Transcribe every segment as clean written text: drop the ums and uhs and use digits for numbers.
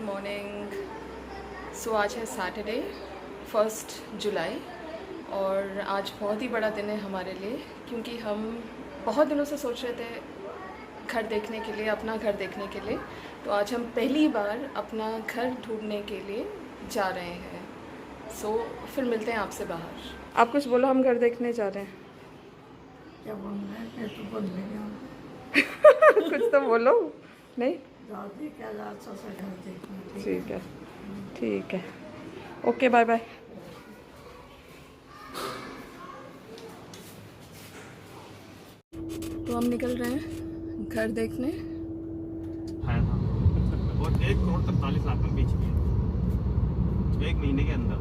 Morning. सो आज है Saturday 1 जुलाई और आज बहुत ही बड़ा दिन है हमारे लिए, क्योंकि हम बहुत दिनों से सोच रहे थे घर देखने के लिए, अपना घर देखने के लिए। तो आज हम पहली बार अपना घर ढूंढने के लिए जा रहे हैं। सो फिर मिलते हैं आपसे बाहर। आप कुछ बोलो, हम घर देखने जा रहे हैं। क्या बोल रहे हैं? मैं तो बोल रही हूँ। कुछ तो बोलो। नहीं, दादी क्या अच्छा सा घर देखना। ठीक है, ठीक है, ओके, बाय बाय। तो हम निकल रहे हैं घर देखने। है हाँ। और 1,43,00,000 में बेच दिया 1 महीने के अंदर।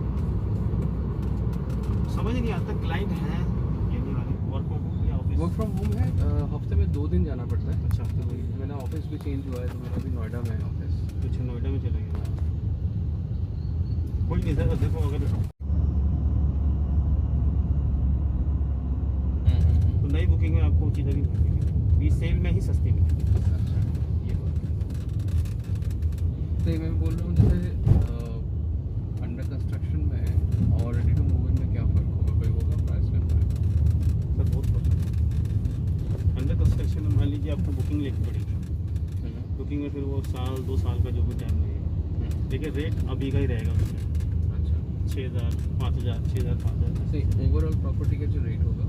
समझ नहीं आता क्लाइंट है ये नहीं वाले वर्क फ्रॉम होम या ऑफिस। वर्क फ्रॉम होम है। हफ्ते में 2 दिन जाना पड़ता है। अच्छा, तो मेरा ऑफिस भी चेंज हुआ है, तो मेरा भी नोएडा में है ऑफिस। कुछ नोएडा में चले गए। कोई नहीं सर, देखो अगर तो नई बुकिंग में आपको चीज़ें नहीं मिलेगी, सेल में ही सस्ती मिलेगी। अच्छा, ये बात तो मैं बोल रहा हूँ जैसे अंडर कंस्ट्रक्शन में और रेडी टू मूव इन में क्या फ़र्क होगा? कोई होगा प्राइस में फ़र्क? सर, बहुत फर्क। अंडर कंस्ट्रक्शन में मान लीजिए आपको बुकिंग लेनी पड़ेगी। बुकिंग में फिर वो 1-2 साल का जो भी टाइम लगेगा, लेकिन रेट अभी का ही रहेगा उसमें। अच्छा, 6,000, 5,000, 6,000, 5,000। तो ओवरऑल प्रॉपर्टी का जो रेट होगा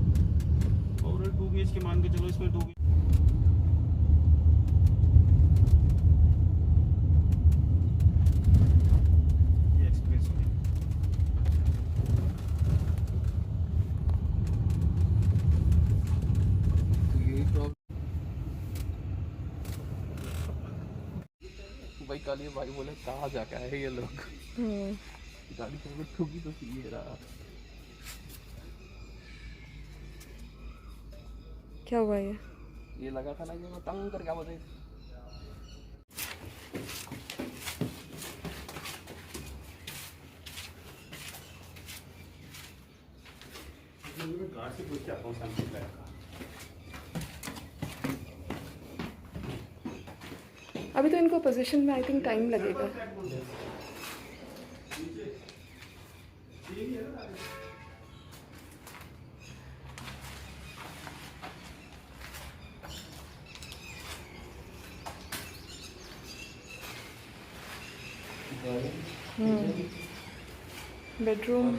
और 2 BHK मान के चलो, इसमें 2 ये एक्सप्रेस है। तो यही प्रॉब्लम। भाई कल ये भाई बोले कहाँ जाके आए ये लोग। गाड़ी को ठुकी तो ये रहा। क्या हुआ ये लगा था ना कि वो तंग कर क्या बोलते कार से पूछ के आता हूँ शाम को। अभी तो इनको पोजीशन में आई थिंक टाइम लगेगा। बेडरूम,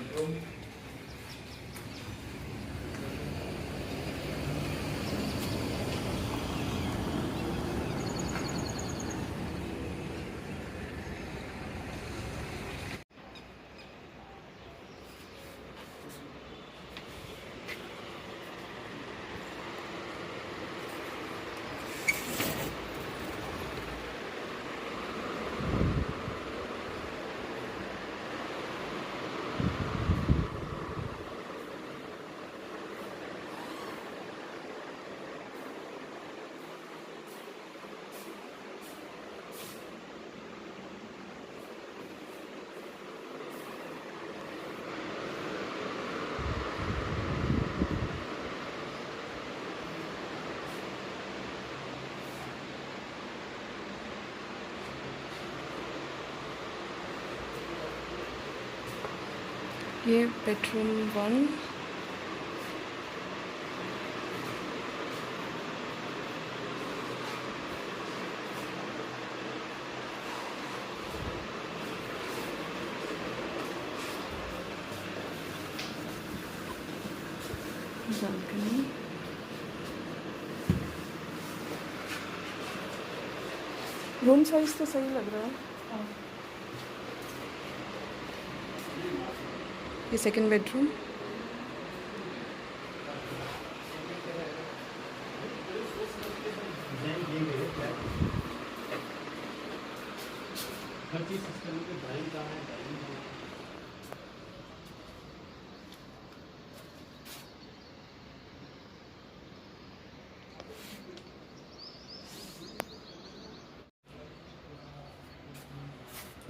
ये बेडरूम 1। बालकनी, रूम साइज तो सही लग रहा है। ये सेकंड बेडरूम, हर चीज़ सिस्टम में ड्राइंग कहाँ है, ड्राइंग कहाँ है।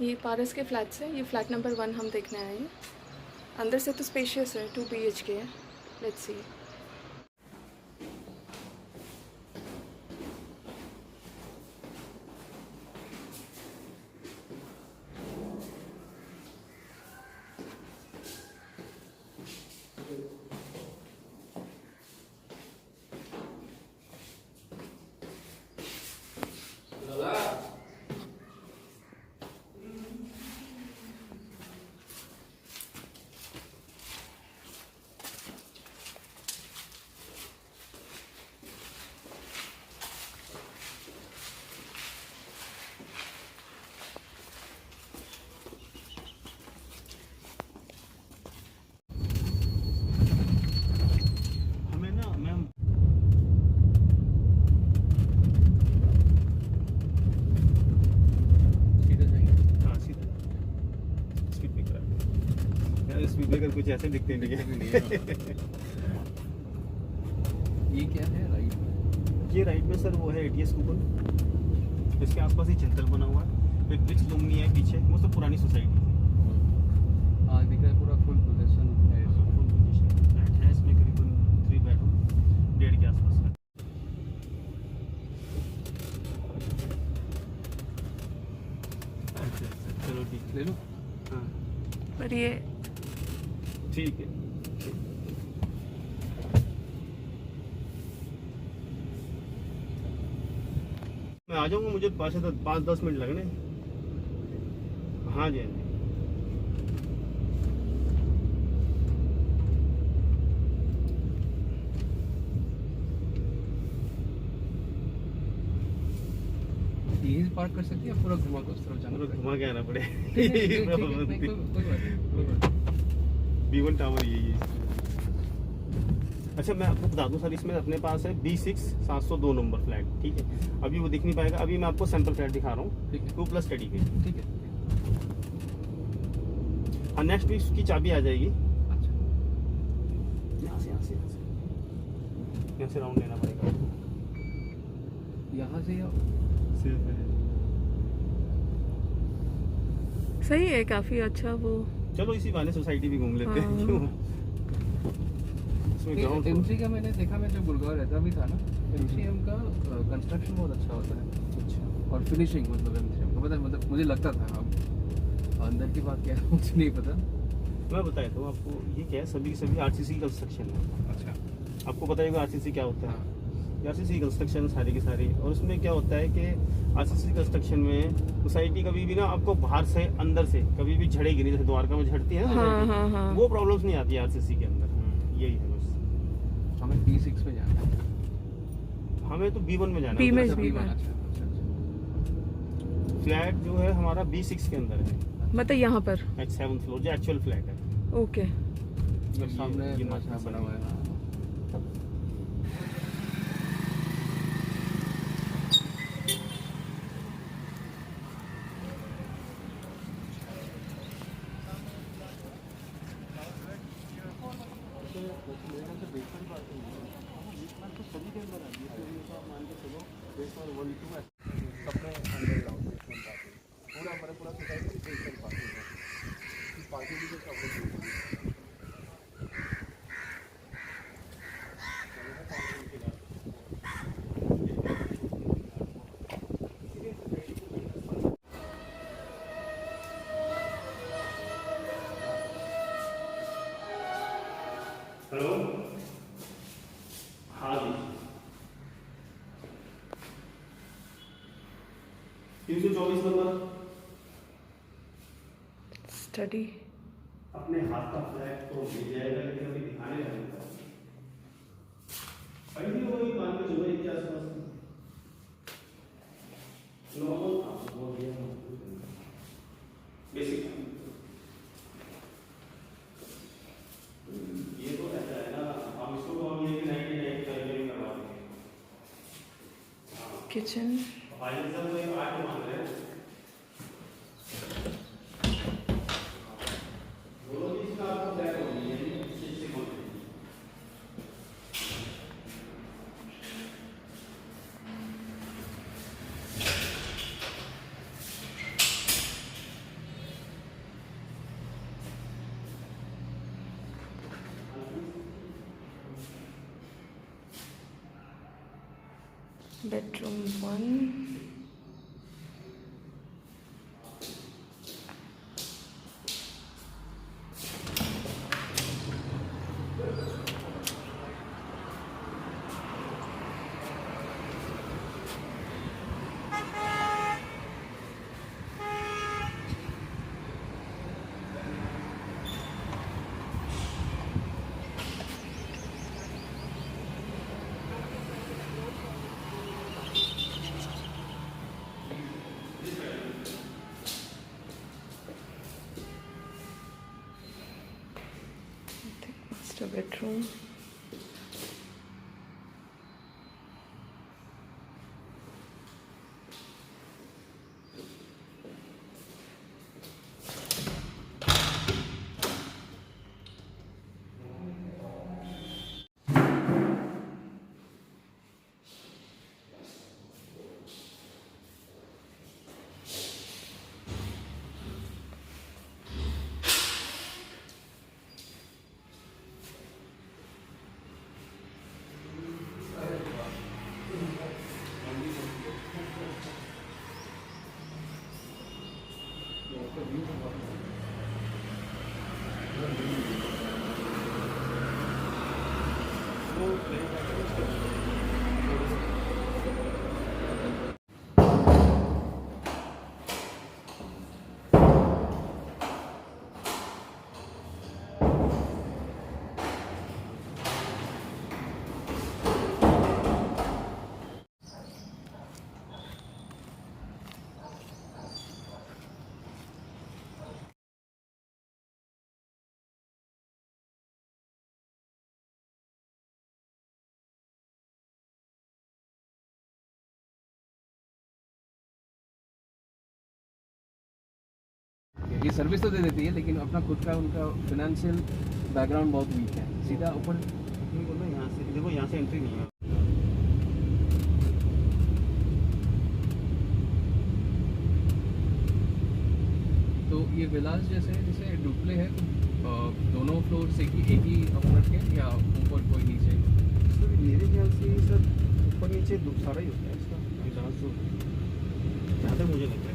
ये पारस के फ्लैट्स है। ये फ्लैट नंबर 1 हम देखने आए हैं। अंदर से तो स्पेशियस है, 2 BHK है। Let's see. स्पीड ब्रेकर कुछ ऐसे दिखते नहीं है। ये क्या है राइट में? ये राइट में सर वो है एटीएस कूपन, इसके आसपास ही चिंतल बना हुआ है, एक ब्रिज लुमनी है पीछे, वो सब पुरानी सोसाइटी है। हाँ दिख रहा है पूरा फुल पोजीशन है। फुल पोजीशन फ्लैट है, इसमें करीबन 3 बेडरूम 1.5 के आसपास है। चलो ठीक ले लो। हाँ पर ये ठीक है। मैं आ जाऊंगा, मुझे 5-10 मिनट लगने। हाँ जी हाँ जी। यहीं पार्क कर सकती है, पूरा घुमा के उस तरफ जाना पूरा पड़ेगा। घुमा के आना पड़े। ठीक है, ठीक है, नहीं, कोई बात नहीं, कोई बात नहीं। B1 टावर यही है। अच्छा मैं आपको बता दूं सर, इसमें अपने पास है B6 702 नंबर फ्लैट, ठीक है। अभी वो दिख नहीं पाएगा, अभी मैं आपको सैंपल फ्लैट दिखा रहा हूँ, ठीक है 2+ स्टडी के। ठीक है। हाँ नेक्स्ट वीक की चाबी आ जाएगी। अच्छा यहाँ से राउंड लेना पड़ेगा। यहाँ से या सिर्फ है। सही है, काफ़ी अच्छा वो। चलो इसी बहाने सोसाइटी भी घूम लेते हैं, हाँ। क्यों? इसमें ग्राउंड एमसी का मैंने देखा, मैं जब गुड़गांव रहता भी था ना, एमसीएम का कंस्ट्रक्शन बहुत अच्छा होता है। अच्छा और फिनिशिंग मतलब एमसीएम का पता है, मतलब मुझे लगता था। अब अंदर की बात क्या है मुझे नहीं पता। मैं बताया तो आपको, ये क्या है, सभी के सभी आरसीसी कंस्ट्रक्शन है। अच्छा आपको पता है आरसीसी क्या होता है? हाँ आरसीसी कंस्ट्रक्शन सारी की सारी, और उसमें क्या होता है कि आरसीसी कंस्ट्रक्शन में सोसाइटी कभी भी ना आपको बाहर से अंदर से कभी भी झड़ेगी नहीं, जैसे द्वारका में झड़ती है ना हाँ society, हाँ हाँ। वो प्रॉब्लम्स नहीं आती है आरसीसी के अंदर। यही है बस। हमें P6 में जाना है। हमें तो B1 में जाना B में है। भी B1, है। अच्छा अच्छा अच्छा। फ्लैट जो है हमारा B6 के अंदर है, मतलब यहाँ पर। 7th फ्लोर जो एक्चुअल फ्लैट है। ओके। ये सामने ये अच्छा बना हुआ है। हेलो, हाँ जी, 324 नंबर स्टडी। अपने हाथ का फ्लैट तो मिल जाएगा, लेकिन अभी दिखाने लगेगा। अभी वही 5 के आसपास नॉर्मल था, वो बेसिक। ये तो ऐसा है ना, हम इसको तो हम ये 99 सर्जरी करवा देंगे। किचन। फाइनल सर तो 8 मांग रहे हैं। दोनों चीज का आपको फ्लैट होगी, यानी 6 कौन है? बेडरूम 1। Master bedroom. ये सर्विस तो दे देती है लेकिन अपना खुद का उनका फाइनेंशियल बैकग्राउंड बहुत वीक है। सीधा ऊपर नहीं बोलो, यहाँ से देखो, यहाँ से एंट्री नहीं है। तो ये विलास जैसे डुप्ले है तो दोनों फ्लोर से कि एक ही ओनर के या ऊपर कोई नीचे? सर मेरे ख्याल से सर ऊपर नीचे सारा ही होता है इसका विलास, तो जहाँ तक मुझे लग रहा है।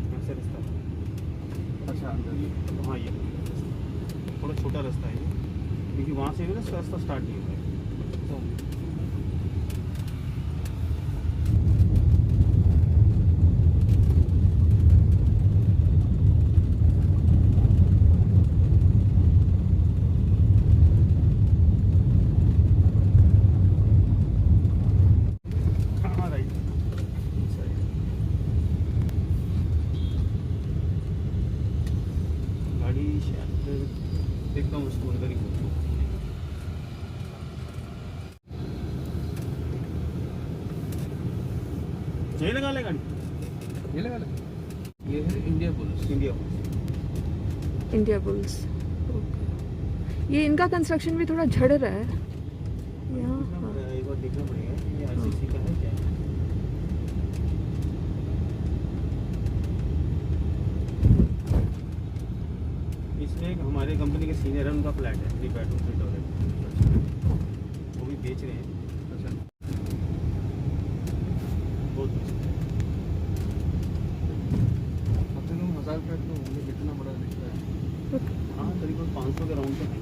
यहाँ से रास्ता, अच्छा अंदर। हाँ ये थोड़ा छोटा रास्ता है क्योंकि वहाँ से भी ना रास्ता स्टार्ट नहीं हुआ है। हाँ राइट, गाड़ी शायद देखता हूँ उसको अंदर ही खोलता हूँ। यही लगा ले गाड़ी, ये लगा ले। ये है India bulls. India India bulls. ये इनका कंस्ट्रक्शन भी थोड़ा झड़ रहा है यहाँ। हाँ। एक बार देखना पड़ेगा ये आईसीसी का है क्या। इसमें एक हमारे कंपनी के सीनियर है, उनका फ्लैट है 3 बेडरूम 3 टॉयलेट, वो भी बेच रहे हैं। अच्छा बहुत सबसे कम 1000 फ्लैट तो होंगे, कितना बड़ा दिखता है। हाँ करीबन 500 के राउंड तक है।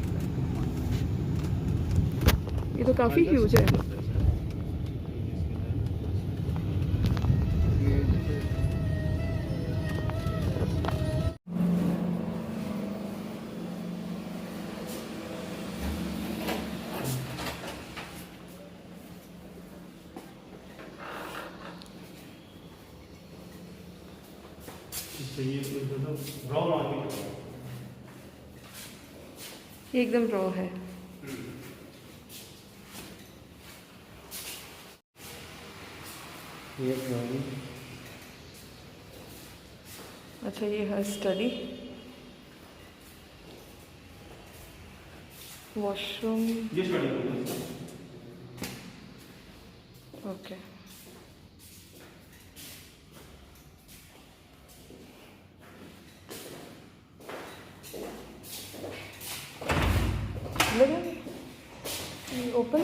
ये तो काफ़ी ह्यूज है। ये जैसे ये एकदम रॉ है। ये अच्छा ये है स्टडी, वॉशरूम। Okay open.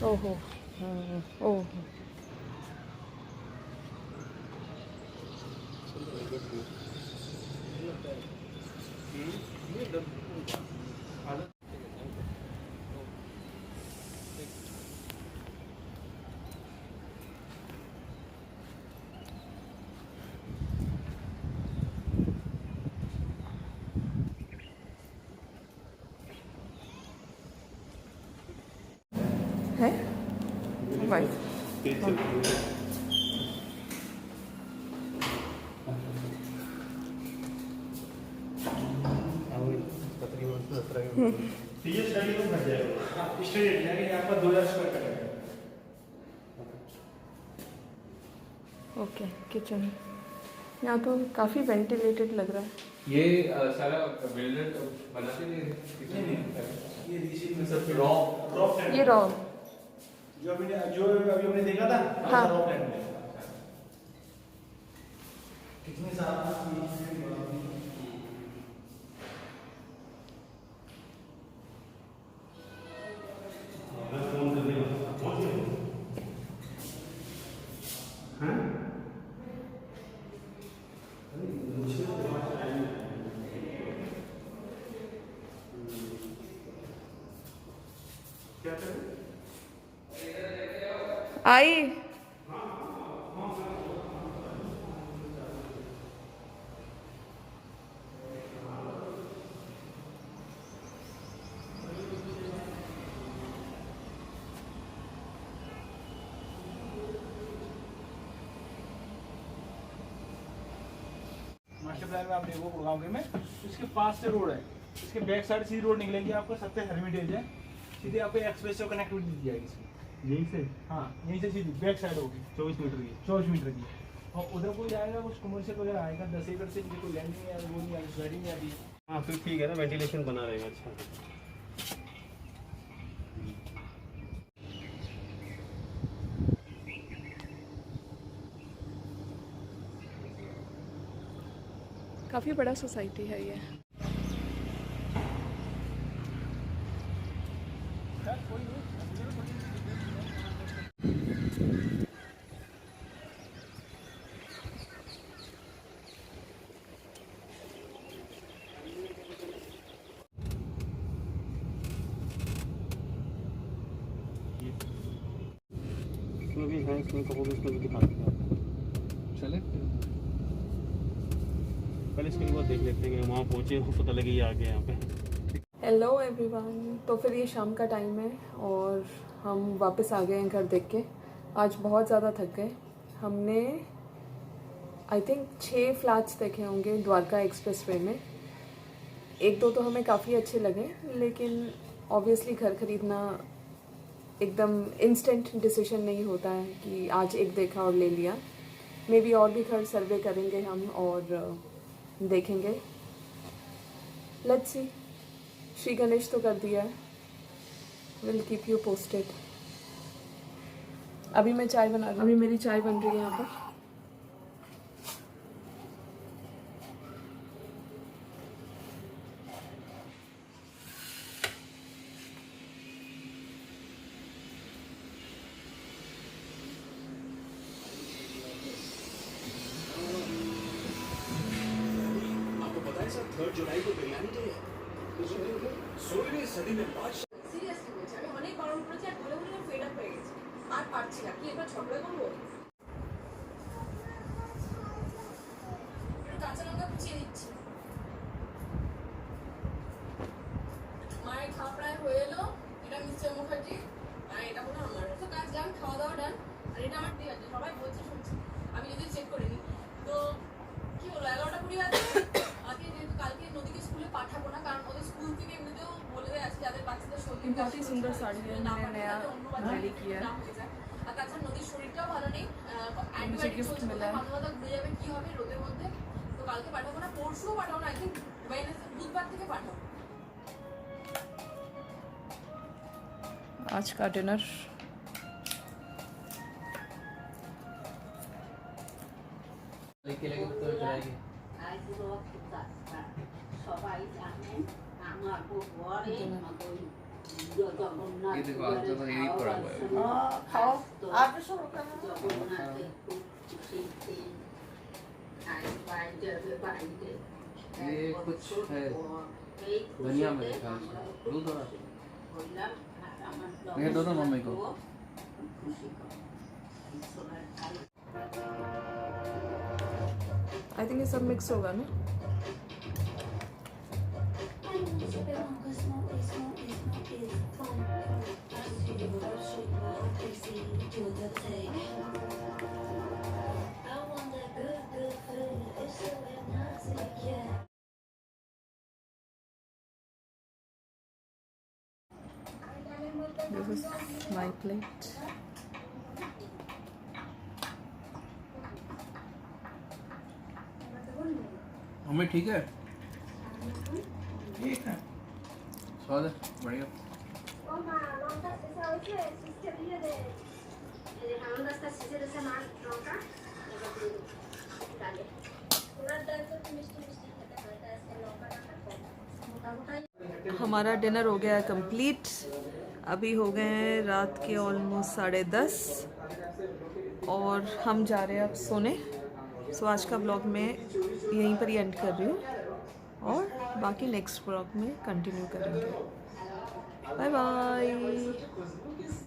ओहो ओहो है वाइट। ओके किचन यहाँ तो काफ़ी वेंटिलेटेड लग रहा है। ये सारा बिल्डर बनाते नहीं, ये रॉ जो अभी हमने देखा था हाँ। रॉ प्लान में कितने साल आई मास्टर प्लान में आप देखो गुड़गांव के में, इसके पास से रोड है, इसके बैक साइड सीधी रोड निकलेगी आपको, सत्य हेरिटेज है, सीधे आपको एक्सप्रेस से कनेक्टिविटी दी जाएगी इसकी। यहीं से हाँ, यहीं से सीधी बैक साइड होगी 24 मीटर की। 24 मीटर की। और उधर कोई जाएगा कुछ कमर्शियल वगैरह आएगा 10 एकड़ से नीचे, कोई लैंड नहीं है, वो नहीं है, गाड़ी नहीं आती है। हाँ फिर ठीक है ना, वेंटिलेशन बना रहेगा अच्छा। काफ़ी बड़ा सोसाइटी है ये। इसमें भी है, इसमें कहोगे इसमें भी दिखा देंगे आपको। चले पहले इसके बाद देख लेते हैं कि वहाँ पहुँचे तो पता लगे ये आ गए यहाँ पे। हेलो एवरीवन, तो फिर ये शाम का टाइम है और हम वापस आ गए हैं घर देख के। आज बहुत ज़्यादा थक गए। हमने आई थिंक 6 फ्लैट्स देखे होंगे द्वारका एक्सप्रेसवे में। एक दो तो हमें काफ़ी अच्छे लगे, लेकिन ऑब्वियसली घर खरीदना एकदम इंस्टेंट डिसीजन नहीं होता है कि आज एक देखा और ले लिया। मे बी और भी घर सर्वे करेंगे हम और देखेंगे। Let's see. श्री गणेश तो कर दिया है, विल कीप यू पोस्टेड। अभी मैं चाय बना रही हूँ, अभी मेरी चाय बन रही है यहाँ पर। সিরিয়াসলি বলছি, আমি অনেক বারণ করেছি আর বলে বলে ফেড আপ হয়ে গেছি, আর পারছি না। কি এবার ঝগড়া করবো? একটু কাঁচা লঙ্কা কুচিয়ে দিচ্ছি। মায়ের খাওয়া প্রায় হয়ে এলো। এটা মিস্টার মুখার্জি আর এটা হলো আমার। তো কাজ ডান, খাওয়া দাওয়া ডান, আর এটা আমার ঠিক আছে। সবাই বলছে শুনছি, আমি যদি চেক করিনি। তো কি হলো, 11টা 20 বাজে। আজকে যেহেতু কালকে নদীকে স্কুলে পাঠাবো না, কারণ ওদের স্কুল থেকে এমনিতেও বলে দেয় আছে যাদের বাচ্চাদের শরীর बहुत ही सुंदर साड़ी है, मैंने नया रेडी किया है। আর তাছাড়া নদীর শরীরটাও ভালো নেই, मुझे অ্যান্টিবায়োটিক गिफ्ट চলছে, मिला है। মাথা মাথা ঘুরে যাবে, কি হবে রোদের মধ্যে। তো কালকে পাঠাবো না, পরশুও পাঠাবো না, আই থিঙ্ক বুধবার থেকে পাঠাবো। आज का डिनर लेके लगे तो चलाएगी। সবাই জানেন আমার ঘরে ये देखो आज तो यही पड़ा हुआ है। खाओ आप भी शुरू करना। ये कुछ है धनिया में देखा दूध और ये दोनों मम्मी को। आई थिंक ये सब मिक्स होगा ना। This is my plate. Mummy ठीक है, ठीक है। स्वाद है बढ़िया। हमारा डिनर हो गया कंप्लीट। अभी हो गए हैं रात के ऑलमोस्ट 10:30 और हम जा रहे हैं अब सोने। सो आज का ब्लॉग मैं यहीं पर ही एंड कर रही हूँ और बाकी नेक्स्ट ब्लॉग में कंटिन्यू करेंगे। Bye bye.